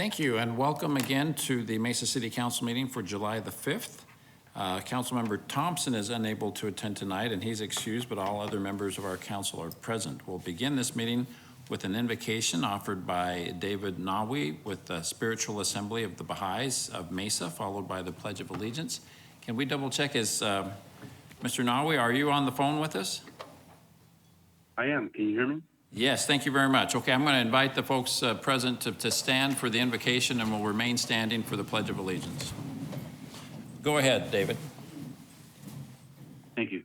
Thank you, and welcome again to the Mesa City Council meeting for July the 5th. Councilmember Thompson is unable to attend tonight, and he's excused, but all other members of our council are present. We'll begin this meeting with an invocation offered by David Nawi with the Spiritual Assembly of the Baha'is of Mesa, followed by the Pledge of Allegiance. Can we double check, Mr. Nawi, are you on the phone with us? I am. Can you hear me? Yes, thank you very much. Okay, I'm going to invite the folks present to stand for the invocation, and will remain standing for the Pledge of Allegiance. Go ahead, David. Thank you.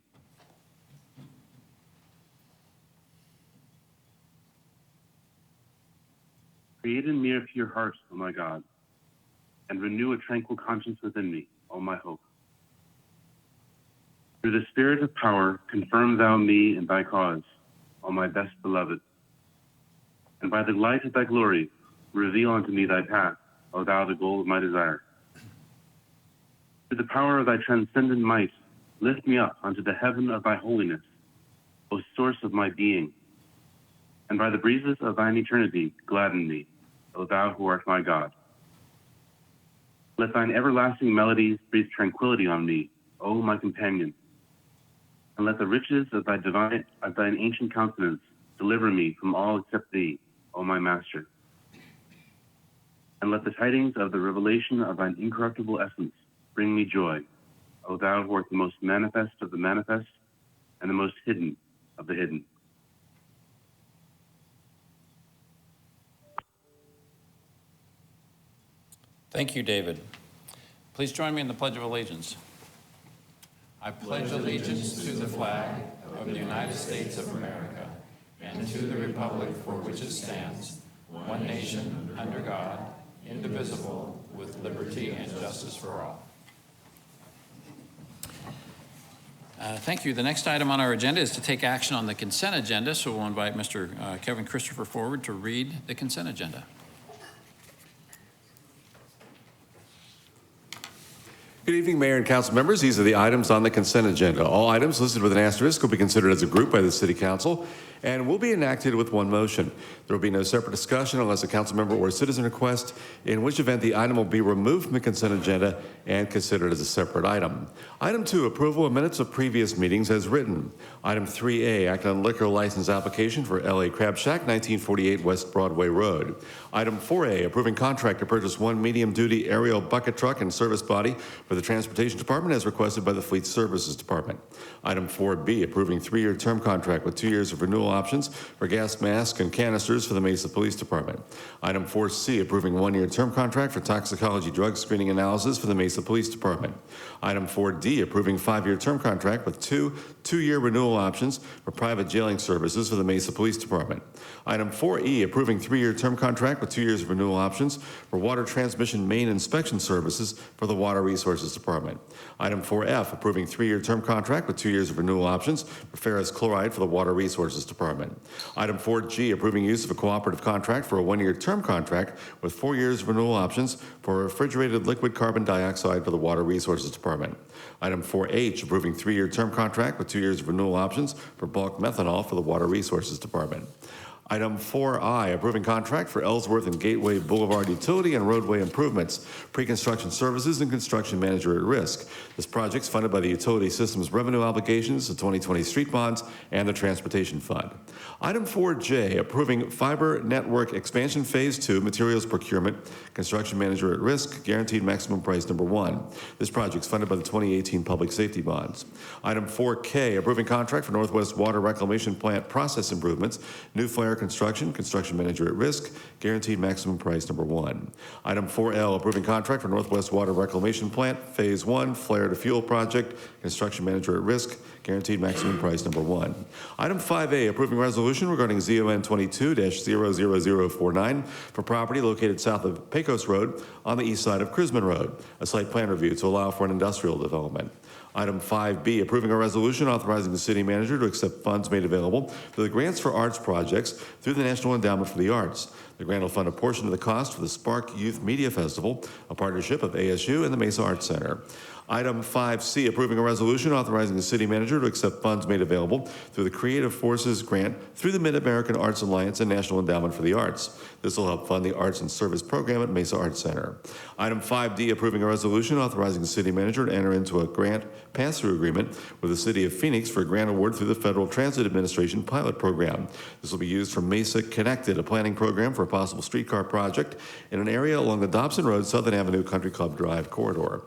Create in me a pure heart, O my God, and renew a tranquil conscience within me, O my hope. Through the Spirit of power, confirm thou me in thy cause, O my best beloved. And by the light of thy glory, reveal unto me thy path, O thou the goal of my desire. Through the power of thy transcendent might, lift me up unto the heaven of thy holiness, O source of my being. And by the breezes of thine eternity, gladden me, O thou who art my God. Let thine everlasting melodies breathe tranquility on me, O my companion. And let the riches of thine ancient countenance deliver me from all except thee, O my master. And let the tidings of the revelation of thine incorruptible essence bring me joy, O thou who art the most manifest of the manifest and the most hidden of the hidden. Thank you, David. Please join me in the Pledge of Allegiance. I pledge allegiance to the flag of the United States of America and to the republic for which it stands, one nation, under God, indivisible, with liberty and justice for all. Thank you. The next item on our agenda is to take action on the consent agenda, so we'll invite Mr. Kevin Christopher forward to read the consent agenda. Good evening, Mayor and Council members. These are the items on the consent agenda. All items listed with an asterisk will be considered as a group by the City Council and will be enacted with one motion. There will be no separate discussion unless a council member or a citizen requests, in which event the item will be removed from the consent agenda and considered as a separate item. Item 2, approval of minutes of previous meetings as written. Item 3A, act on liquor license application for LA Crab Shack, 1948 West Broadway Road. Item 4A, approving contract to purchase one medium-duty aerial bucket truck and service body for the Transportation Department as requested by the Fleet Services Department. Item 4B, approving 3-year term contract with 2 years of renewal options for gas masks and canisters for the Mesa Police Department. Item 4C, approving 1-year term contract for toxicology drug screening analysis for the Mesa Police Department. Item 4D, approving 5-year term contract with 2-year renewal options for private jailing services for the Mesa Police Department. Item 4E, approving 3-year term contract with 2 years of renewal options for water transmission main inspection services for the Water Resources Department. Item 4F, approving 3-year term contract with 2 years of renewal options for ferrous chloride for the Water Resources Department. Item 4G, approving use of a cooperative contract for a 1-year term contract with 4 years of renewal options for refrigerated liquid carbon dioxide for the Water Resources Department. Item 4H, approving 3-year term contract with 2 years of renewal options for bulk methanol for the Water Resources Department. Item 4I, approving contract for Ellsworth and Gateway Boulevard utility and roadway improvements, pre-construction services, and construction manager at risk. This project is funded by the Utility Systems Revenue Obligations, the 2020 Street Bonds, and the Transportation Fund. Item 4J, approving fiber network expansion phase 2, materials procurement, construction manager at risk, guaranteed maximum price number 1. This project is funded by the 2018 Public Safety Bonds. Item 4K, approving contract for Northwest Water Reclamation Plant process improvements, new flare construction, construction manager at risk, guaranteed maximum price number 1. Item 4L, approving contract for Northwest Water Reclamation Plant, phase 1, flare to fuel project, construction manager at risk, guaranteed maximum price number 1. Item 5A, approving resolution regarding ZON 22-00049 for property located south of Pecos Road on the east side of Crisman Road, a site plan review to allow for an industrial development. Item 5B, approving a resolution authorizing the city manager to accept funds made available through the Grants for Arts projects through the National Endowment for the Arts. The grant will fund a portion of the cost for the Spark Youth Media Festival, a partnership of ASU and the Mesa Arts Center. Item 5C, approving a resolution authorizing the city manager to accept funds made available through the Creative Forces Grant through the Mid-American Arts Alliance and National Endowment for the Arts. This will help fund the Arts and Service Program at Mesa Arts Center. Item 5D, approving a resolution authorizing the city manager to enter into a grant pass-through agreement with the city of Phoenix for a grant award through the Federal Transit Administration pilot program. This will be used for Mesa Connected, a planning program for a possible streetcar project in an area along the Dobson Road, Southern Avenue, Country Club Drive corridor.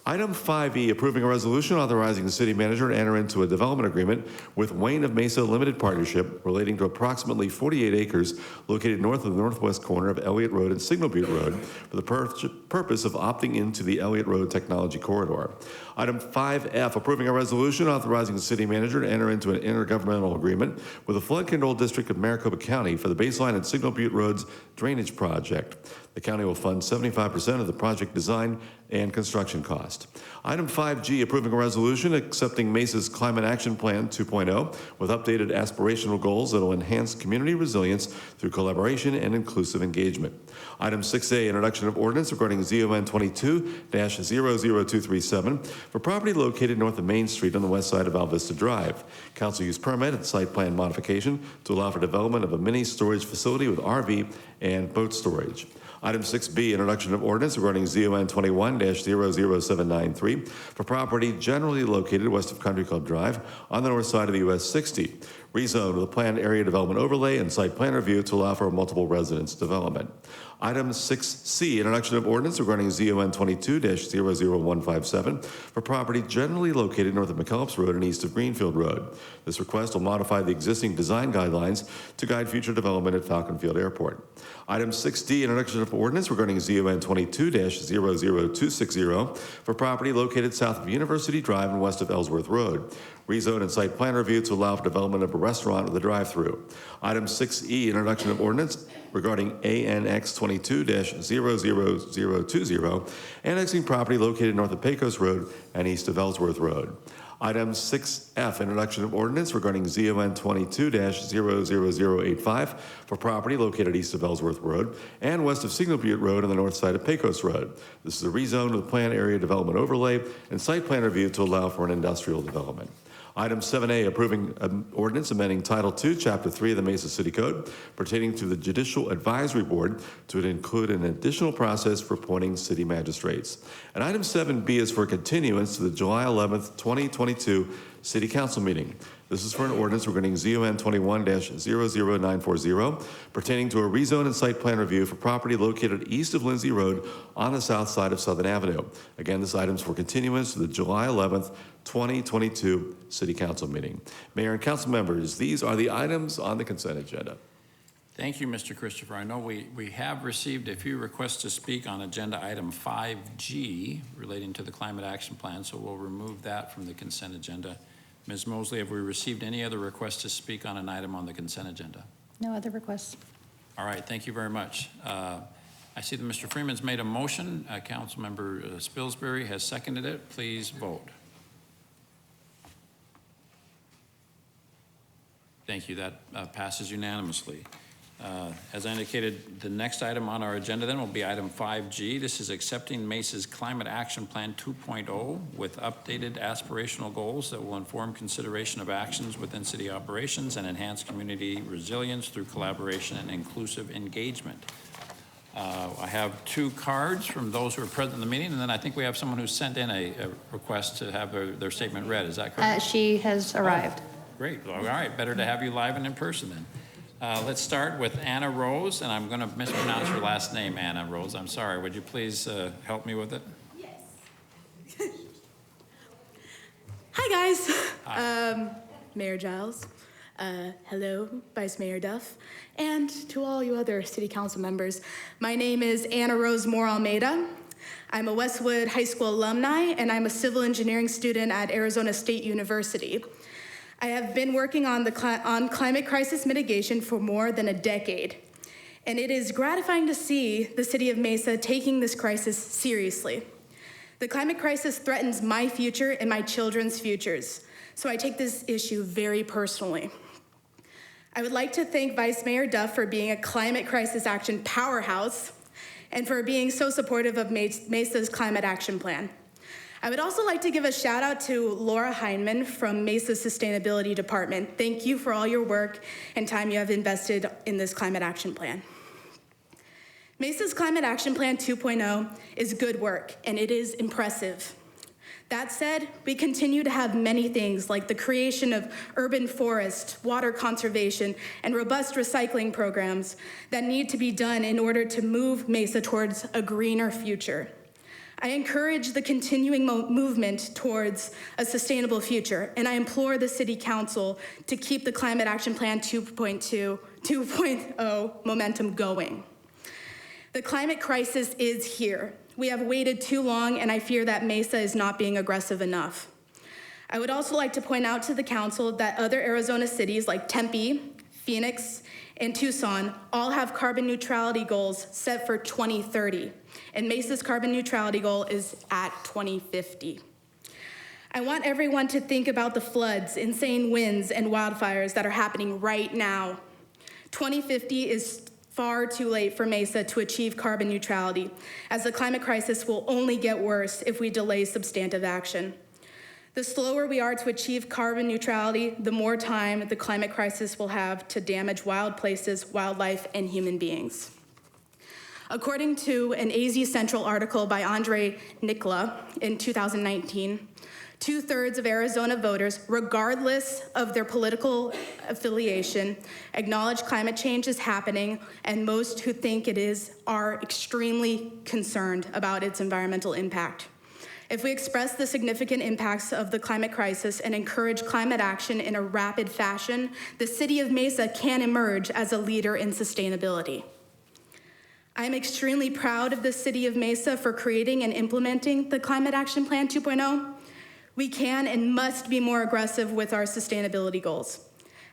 Item 5E, approving a resolution authorizing the city manager to enter into a development agreement with Wayne of Mesa Limited Partnership relating to approximately 48 acres located north of the northwest corner of Elliott Road and Signal Butte Road for the purpose of opting into the Elliott Road Technology Corridor. Item 5F, approving a resolution authorizing the city manager to enter into an intergovernmental agreement with the Flood Control District of Maricopa County for the Baseline and Signal Butte Roads drainage project. The county will fund 75% of the project design and construction cost. Item 5G, approving a resolution accepting Mesa's Climate Action Plan 2.0 with updated aspirational goals that will enhance community resilience through collaboration and inclusive engagement. Item 6A, introduction of ordinance regarding ZON 22-00237 for property located north of Main Street on the west side of Alvista Drive. Council use permit and site plan modification to allow for development of a mini storage facility with RV and boat storage. Item 6B, introduction of ordinance regarding ZON 21-00793 for property generally located west of Country Club Drive on the north side of the US 60. Rezone with a planned area development overlay and site plan review to allow for multiple residence development. Item 6C, introduction of ordinance regarding ZON 22-00157 for property generally located north of McKellips Road and east of Greenfield Road. This request will modify the existing design guidelines to guide future development at Falcon Field Airport. Item 6D, introduction of ordinance regarding ZON 22-00260 for property located south of University Drive and west of Ellsworth Road. Rezone and site plan review to allow for development of a restaurant with a drive-through. Item 6E, introduction of ordinance regarding ANX 22-00020, annexing property located north of Pecos Road and east of Ellsworth Road. Item 6F, introduction of ordinance regarding ZON 22-00085 for property located east of Ellsworth Road and west of Signal Butte Road on the north side of Pecos Road. This is a rezone with planned area development overlay and site plan review to allow for an industrial development. Item 7A, approving an ordinance amending Title II, Chapter 3 of the Mesa City Code pertaining to the Judicial Advisory Board to include an additional process for appointing city magistrates. And item 7B is for continuance to the July 11th, 2022 City Council meeting. This is for an ordinance regarding ZON 21-00940 pertaining to a rezone and site plan review for property located east of Lindsay Road on the south side of Southern Avenue. Again, this item is for continuance to the July 11th, 2022 City Council meeting. Mayor and council members, these are the items on the consent agenda. Thank you, Mr. Christopher. I know we have received a few requests to speak on agenda item 5G relating to the Climate Action Plan, so we'll remove that from the consent agenda. Ms. Mosley, have we received any other requests to speak on an item on the consent agenda? No other requests. All right, thank you very much. I see that Mr. Freeman's made a motion. Councilmember Spilsbury has seconded it. Please vote. Thank you. That passes unanimously. As I indicated, the next item on our agenda then will be item 5G. This is accepting Mesa's Climate Action Plan 2.0 with updated aspirational goals that will inform consideration of actions within city operations and enhance community resilience through collaboration and inclusive engagement. I have two cards from those who are present in the meeting, and then I think we have someone who sent in a request to have their statement read. Is that correct? She has arrived. Great. All right. Better to have you live and in person then. Let's start with Anna Rose, and I'm going to mispronounce your last name, Anna Rose. I'm sorry. Would you please help me with it? Yes. Hi, guys. Hi. Mayor Giles. Hello, Vice Mayor Duff. And to all you other city council members, my name is Anna Rose Moore Almeida. I'm a Westwood High School alumni, and I'm a civil engineering student at Arizona State University. I have been working on climate crisis mitigation for more than a decade, and it is gratifying to see the city of Mesa taking this crisis seriously. The climate crisis threatens my future and my children's futures, so I take this issue very personally. I would like to thank Vice Mayor Duff for being a climate crisis action powerhouse and for being so supportive of Mesa's climate action plan. I would also like to give a shout out to Laura Heineman from Mesa's Sustainability Department. Thank you for all your work and time you have invested in this climate action plan. Mesa's Climate Action Plan 2.0 is good work, and it is impressive. That said, we continue to have many things like the creation of urban forest, water conservation, and robust recycling programs that need to be done in order to move Mesa towards a greener future. I encourage the continuing movement towards a sustainable future, and I implore the City Council to keep the Climate Action Plan 2.0 momentum going. The climate crisis is here. We have waited too long, and I fear that Mesa is not being aggressive enough. I would also like to point out to the council that other Arizona cities like Tempe, Phoenix, and Tucson all have carbon neutrality goals set for 2030, and Mesa's carbon neutrality goal is at 2050. I want everyone to think about the floods, insane winds, and wildfires that are happening right now. 2050 is far too late for Mesa to achieve carbon neutrality, as the climate crisis will only get worse if we delay substantive action. The slower we are to achieve carbon neutrality, the more time the climate crisis will have to damage wild places, wildlife, and human beings. According to an AZ Central article by Andre Nicola in 2019, 2/3 of Arizona voters, regardless of their political affiliation, acknowledge climate change is happening, and most who think it is are extremely concerned about its environmental impact. If we express the significant impacts of the climate crisis and encourage climate action in a rapid fashion, the city of Mesa can emerge as a leader in sustainability. I am extremely proud of the city of Mesa for creating and implementing the Climate Action Plan 2.0. We can and must be more aggressive with our sustainability goals.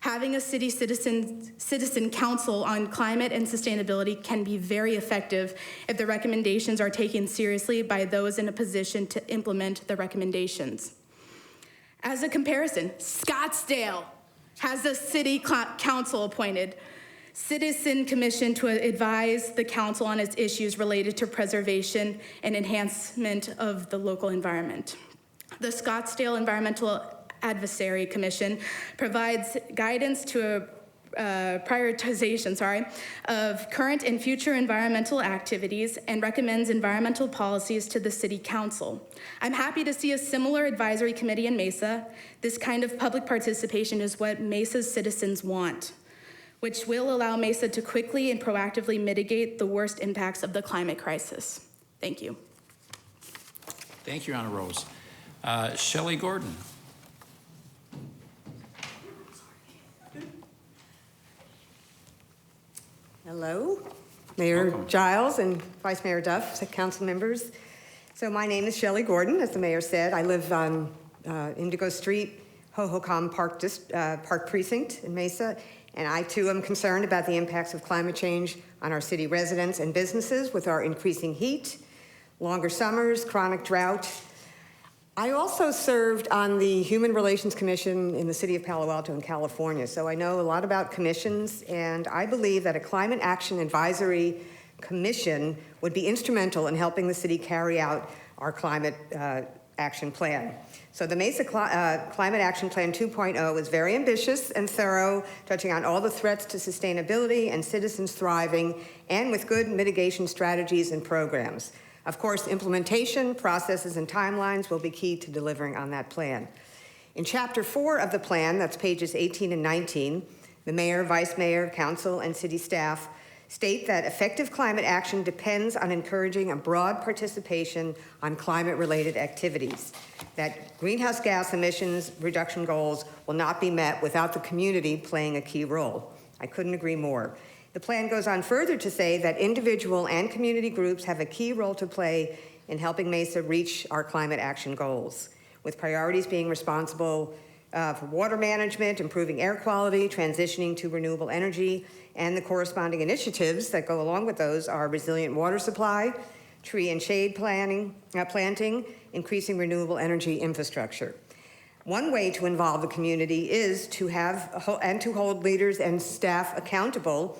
Having a city citizen council on climate and sustainability can be very effective if the recommendations are taken seriously by those in a position to implement the recommendations. As a comparison, Scottsdale has a city council appointed citizen commission to advise the council on its issues related to preservation and enhancement of the local environment. The Scottsdale Environmental Advisory Commission provides guidance to prioritization of current and future environmental activities and recommends environmental policies to the City Council. I'm happy to see a similar advisory committee in Mesa. This kind of public participation is what Mesa's citizens want, which will allow Mesa to quickly and proactively mitigate the worst impacts of the climate crisis. Thank you. Thank you, Anna Rose. Shellie Gordon. Hello, Mayor Welcome. Giles and Vice Mayor Duff, council members. So my name is Shellie Gordon, as the mayor said. I live on Indigo Street, Hohokam Park Precinct in Mesa, and I too am concerned about the impacts of climate change on our city residents and businesses with our increasing heat, longer summers, chronic drought. I also served on the Human Relations Commission in the city of Palo Alto in California, so I know a lot about commissions, and I believe that a Climate Action Advisory Commission would be instrumental in helping the city carry out our climate action plan. So the Mesa Climate Action Plan 2.0 is very ambitious and thorough, touching on all the threats to sustainability and citizens thriving, and with good mitigation strategies and programs. Of course, implementation, processes, and timelines will be key to delivering on that plan. In Chapter 4 of the plan, that's pages 18 and 19, the mayor, vice mayor, council, and city staff state that effective climate action depends on encouraging a broad participation on climate-related activities, that greenhouse gas emissions reduction goals will not be met without the community playing a key role. I couldn't agree more. The plan goes on further to say that individual and community groups have a key role to play in helping Mesa reach our climate action goals, with priorities being responsible for water management, improving air quality, transitioning to renewable energy, and the corresponding initiatives that go along with those are resilient water supply, tree and shade planting, increasing renewable energy infrastructure. One way to involve the community is to have and to hold leaders and staff accountable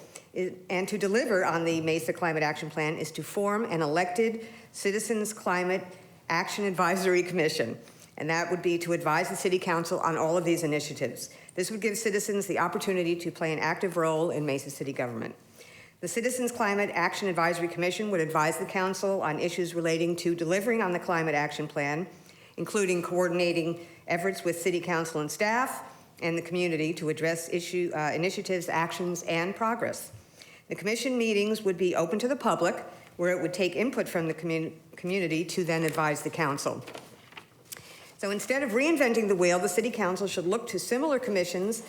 and to deliver on the Mesa Climate Action Plan is to form an elected Citizens Climate Action Advisory Commission. And that would be to advise the City Council on all of these initiatives. This would give citizens the opportunity to play an active role in Mesa City government. The Citizens Climate Action Advisory Commission would advise the Council on issues relating to delivering on the Climate Action Plan, including coordinating efforts with City Council and staff and the community to address initiatives, actions, and progress. The Commission meetings would be open to the public, where it would take input from the community to then advise the Council. So instead of reinventing the wheel, the City Council should look to similar commissions,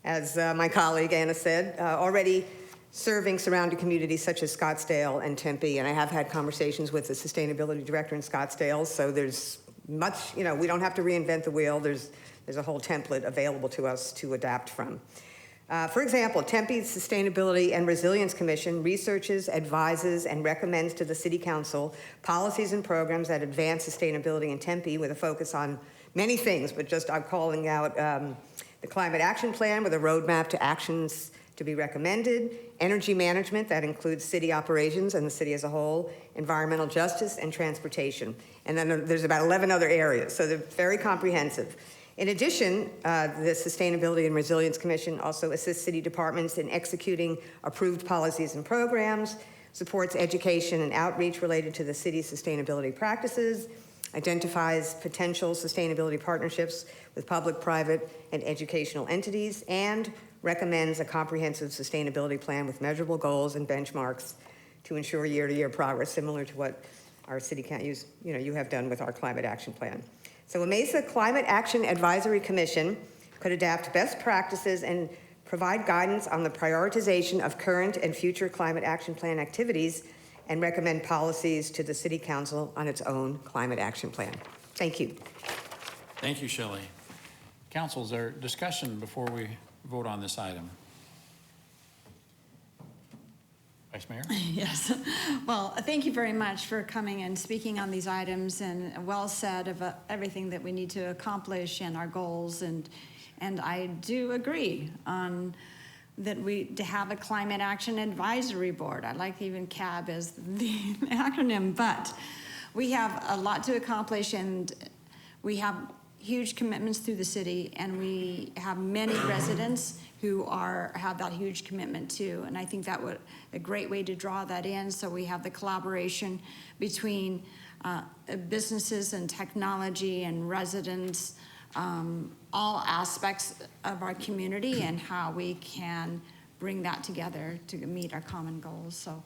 as my colleague Anna said, already serving surrounding communities such as Scottsdale and Tempe. And I have had conversations with the sustainability director in Scottsdale, so there's much, we don't have to reinvent the wheel. There's a whole template available to us to adapt from. For example, Tempe's Sustainability and Resilience Commission researches, advises, and recommends to the City Council policies and programs that advance sustainability in Tempe with a focus on many things, but just I'm calling out the Climate Action Plan with a roadmap to actions to be recommended, energy management, that includes city operations and the city as a whole, environmental justice, and transportation. And then there's about 11 other areas, so they're very comprehensive. In addition, the Sustainability and Resilience Commission also assists city departments in executing approved policies and programs, supports education and outreach related to the city's sustainability practices, identifies potential sustainability partnerships with public, private, and educational entities, and recommends a comprehensive sustainability plan with measurable goals and benchmarks to ensure year-to-year progress, similar to what our city you have done with our climate action plan. So a Mesa Climate Action Advisory Commission could adapt best practices and provide guidance on the prioritization of current and future climate action plan activities and recommend policies to the City Council on its own climate action plan. Thank you. Thank you, Shellie. Council, is there discussion before we vote on this item? Vice Mayor? Yes. Well, thank you very much for coming and speaking on these items, and well said about everything that we need to accomplish and our goals. And I do agree on that to have a Climate Action Advisory Board. I like even CAB as the acronym, but we have a lot to accomplish, and we have huge commitments through the city, and we have many residents who have that huge commitment too. And I think that would a great way to draw that in. So we have the collaboration between businesses and technology and residents, all aspects of our community, and how we can bring that together to meet our common goals. So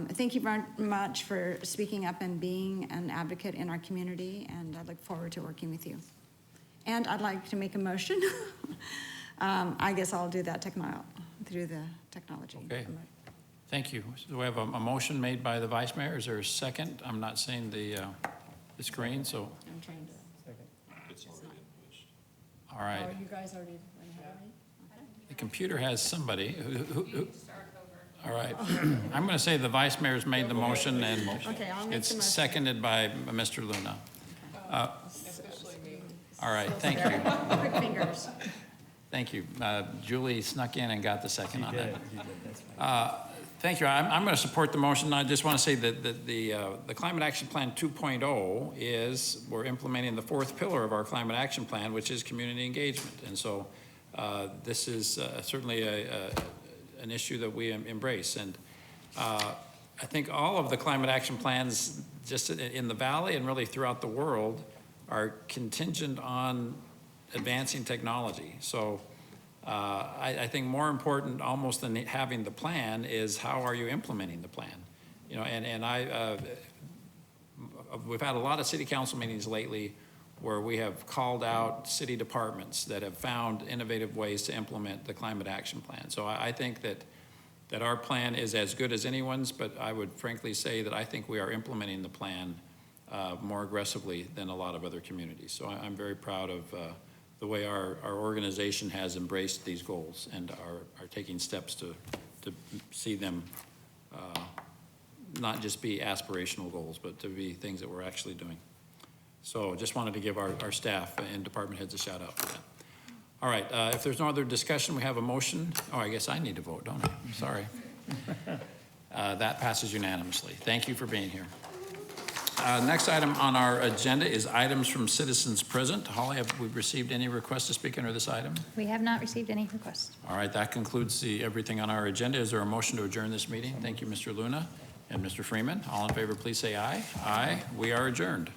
thank you very much for speaking up and being an advocate in our community, and I look forward to working with you. And I'd like to make a motion. I guess I'll do that through the technology. Okay. Thank you. So we have a motion made by the Vice Mayor. Is there a second? I'm not seeing the screen, so. I'm trying to. All right. Oh, you guys already went ahead of me? The computer has somebody who all right. I'm going to say the Vice Mayor's made the motion, and Okay, I'll make it's the motion. seconded by Mr. Luna. All right, thank you. Quick fingers. Thank you. Julie snuck in and got the second on that. Thank you. I'm going to support the motion. I just want to say that the Climate Action Plan 2.0 is, we're implementing the fourth pillar of our Climate Action Plan, which is community engagement. And so this is certainly an issue that we embrace. And I think all of the climate action plans just in the Valley and really throughout the world are contingent on advancing technology. So I think more important almost than having the plan is how are you implementing the plan? You know, and we've had a lot of city council meetings lately where we have called out city departments that have found innovative ways to implement the climate action plan. So I think that our plan is as good as anyone's, but I would frankly say that I think we are implementing the plan more aggressively than a lot of other communities. So I'm very proud of the way our organization has embraced these goals and are taking steps to see them not just be aspirational goals, but to be things that we're actually doing. So just wanted to give our staff and department heads a shout out for that. All right, if there's no other discussion, we have a motion. Oh, I guess I need to vote, don't I? Sorry. That passes unanimously. Thank you for being here. Next item on our agenda is items from citizens present. Holly, have we received any requests to speak under this item? We have not received any requests. All right, that concludes everything on our agenda. Is there a motion to adjourn this meeting? Thank you, Mr. Luna and Mr. Freeman. All in favor, please say aye. Aye. We are adjourned.